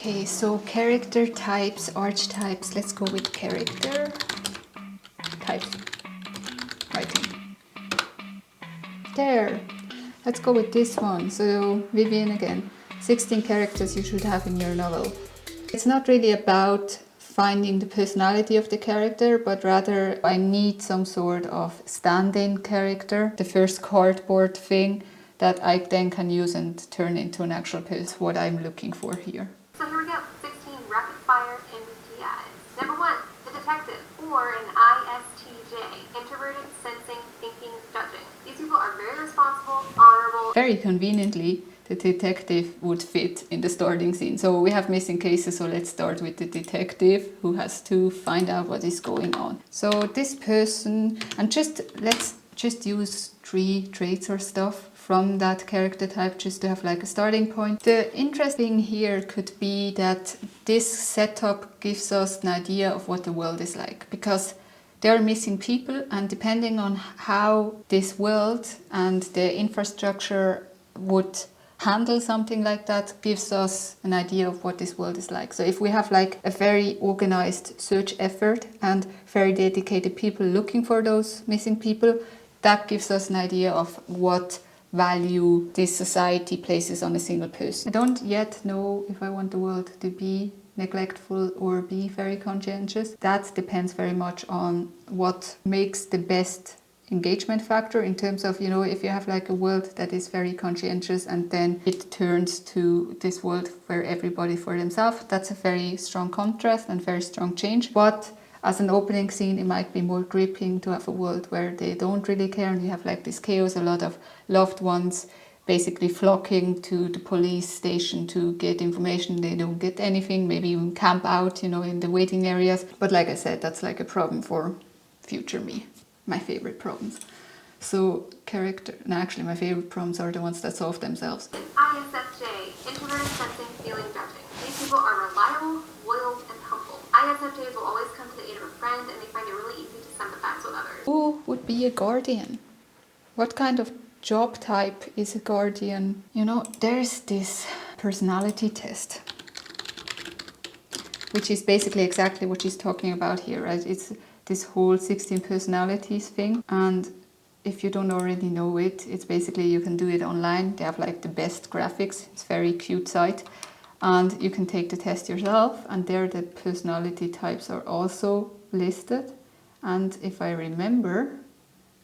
Okay, so character types, archetypes. Let's go with character types. Writing. There. Let's go with this one. So Vivien again. 16 characters you should have in your novel. It's not really about finding the personality of the character, but rather I need some sort of stand-in character, the first cardboard thing that I then can use and turn into an actual person, what I'm looking for here. So here we go, 16 rapid fire MBTIs. Number 1, the detective, or an ISTJ, introverted, sensing, thinking, judging. These people are very responsible, honorable. Very conveniently, the detective would fit in the starting scene. So we have missing cases, so let's start with the detective who has to find out what is going on. So this person, and let's just use 3 traits or stuff from that character type just to have like a starting point. The interesting here could be that this setup gives us an idea of what the world is like, because there are missing people, and depending on how this world and the infrastructure would handle something like that gives us an idea of what this world is like. So if we have like a very organized search effort and very dedicated people looking for those missing people, that gives us an idea of what value this society places on a single person. I don't yet know if I want the world to be neglectful or be very conscientious. That depends very much on what makes the best engagement factor in terms of, if you have like a world that is very conscientious and then it turns to this world where everybody for themselves, that's a very strong contrast and very strong change. But as an opening scene, it might be more gripping to have a world where they don't really care and you have like this chaos, a lot of loved ones basically flocking to the police station to get information. They don't get anything, maybe even camp out, in the waiting areas. But like I said, that's like a problem for future me, my favorite problems. So actually my favorite problems are the ones that solve themselves. ISFJ, introverted, sensing, feeling, judging. These people are reliable, loyal, and humble. ISFJs will always come to the aid of a friend, and they find it really easy to sympathize with others. Who would be a guardian? What kind of job type is a guardian? There's this personality test, which is basically exactly what she's talking about here, right? It's this whole 16 personalities thing. And if you don't already know it, it's basically you can do it online. They have like the best graphics. It's a very cute site. And you can take the test yourself. And there the personality types are also listed. And if I remember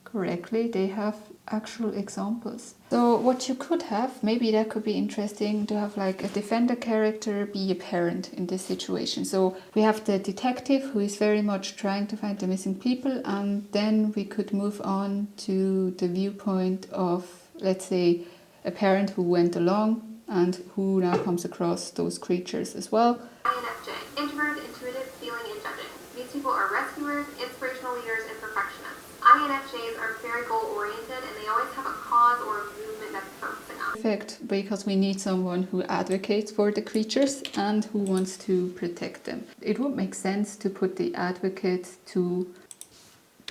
correctly, they have actual examples. So what you could have, maybe that could be interesting to have like a defender character be a parent in this situation. So we have the detective who is very much trying to find the missing people, and then we could move on to the viewpoint of, let's say, a parent who went along and who now comes across those creatures as well. INFJ, introverted, intuitive, feeling, and judging. These people are rescuers, inspirational leaders, and perfectionists. INFJs are very goal-oriented, and they always have a cause or a movement that's focusing on. Perfect, because we need someone who advocates for the creatures and who wants to protect them. It would make sense to put the advocate to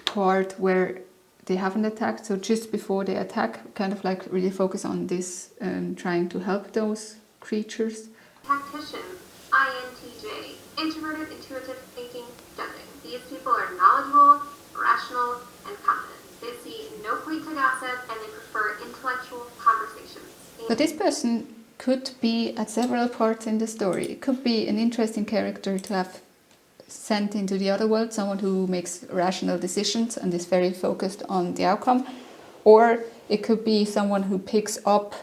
part where they haven't attacked, so just before they attack, kind of like really focus on this, trying to help those creatures. Tacticians, INTJ, introverted, intuitive, thinking, judging. These people are knowledgeable, rational, and confident. They see no point to gossip, and they prefer intellectual conversations. So this person could be at several parts in the story. It could be an interesting character to have sent into the other world, someone who makes rational decisions and is very focused on the outcome. Or it could be someone who picks up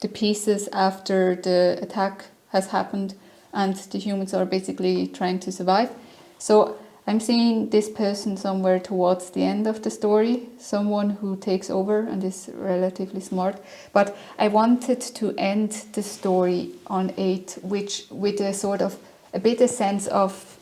the pieces after the attack has happened and the humans are basically trying to survive. So I'm seeing this person somewhere towards the end of the story, someone who takes over and is relatively smart. But I wanted to end the story on 8, which with a sort of a bit a sense of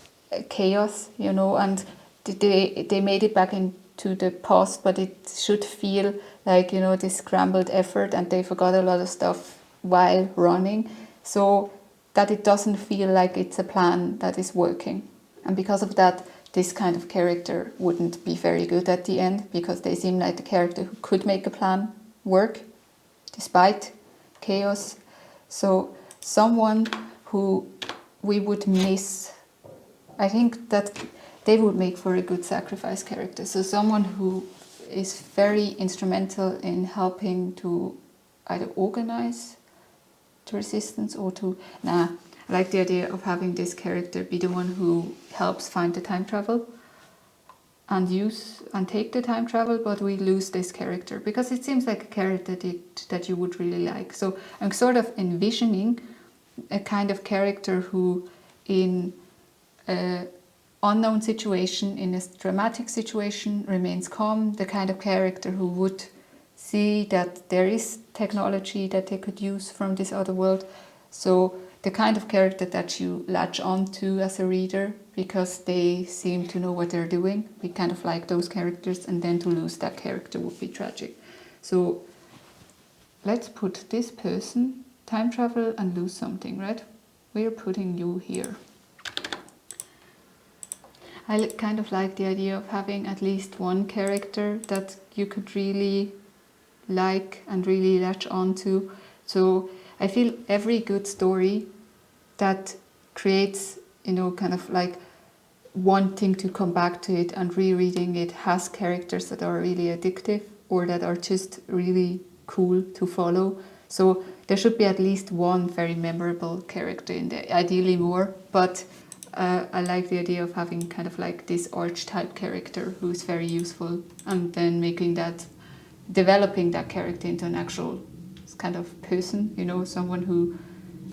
chaos, and they made it back into the past, but it should feel like, this scrambled effort and they forgot a lot of stuff while running, so that it doesn't feel like it's a plan that is working. And because of that, this kind of character wouldn't be very good at the end, because they seem like the character who could make a plan work despite chaos. So someone who we would miss. I think that they would make for a good sacrifice character. So someone who is very instrumental in helping to either organize the resistance or to... I like the idea of having this character be the one who helps find the time travel and use and take the time travel, but we lose this character because it seems like a character that you would really like. So I'm sort of envisioning a kind of character who in an unknown situation, in a dramatic situation, remains calm, the kind of character who would see that there is technology that they could use from this other world. So the kind of character that you latch on to as a reader because they seem to know what they're doing. We kind of like those characters, and then to lose that character would be tragic. So let's put this person, time travel and lose something, right? We're putting you here. I kind of like the idea of having at least one character that you could really like and really latch on to. So I feel every good story that creates, kind of like wanting to come back to it and rereading it has characters that are really addictive or that are just really cool to follow. So there should be at least one very memorable character in there, ideally more, but I like the idea of having kind of like this archetype character who's very useful, and then developing that character into an actual kind of person, someone who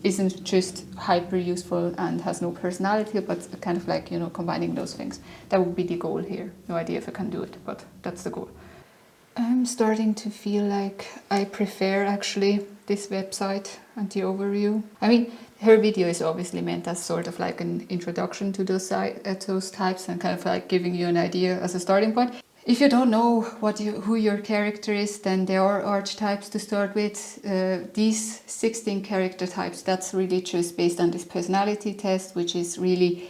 isn't just hyper useful and has no personality, but kind of like, combining those things. That would be the goal here. No idea if I can do it, but that's the goal. I'm starting to feel like I prefer actually this website and the overview. I mean, her video is obviously meant as sort of like an introduction to those types and kind of like giving you an idea as a starting point. If you don't know who your character is, then there are archetypes to start with. These 16 character types, that's really just based on this personality test, which is really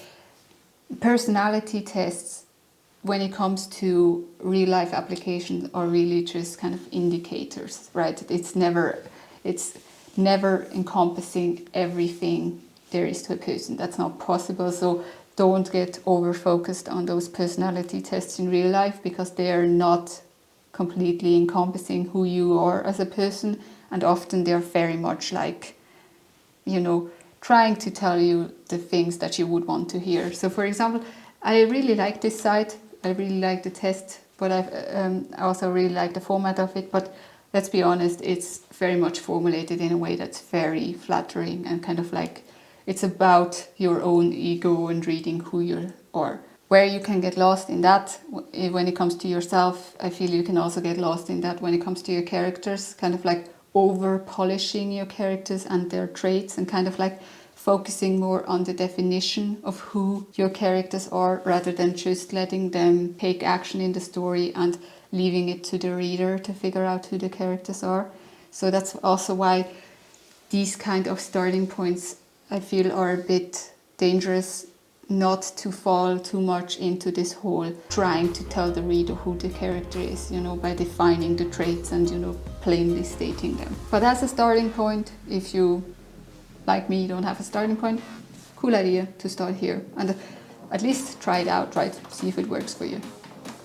personality tests when it comes to real life applications are really just kind of indicators, right? It's never encompassing everything there is to a person. That's not possible. So don't get over focused on those personality tests in real life because they are not completely encompassing who you are as a person, and often they're very much like, trying to tell you the things that you would want to hear. So for example, I really like this site. I really like the test, but I also really like the format of it. But let's be honest, it's very much formulated in a way that's very flattering and kind of like it's about your own ego and reading who you are. Where you can get lost in that when it comes to yourself, I feel you can also get lost in that when it comes to your characters, kind of like over polishing your characters and their traits and kind of like focusing more on the definition of who your characters are rather than just letting them take action in the story and leaving it to the reader to figure out who the characters are. So that's also why these kind of starting points I feel are a bit dangerous, not to fall too much into this whole trying to tell the reader who the character is, by defining the traits and, plainly stating them. But as a starting point, if you, like me, don't have a starting point, cool idea to start here and at least try it out, right? See if it works for you.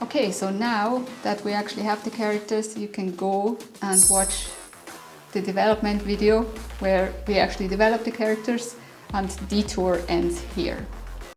Okay, so now that we actually have the characters, you can go and watch the development video where we actually develop the characters, and the tour ends here.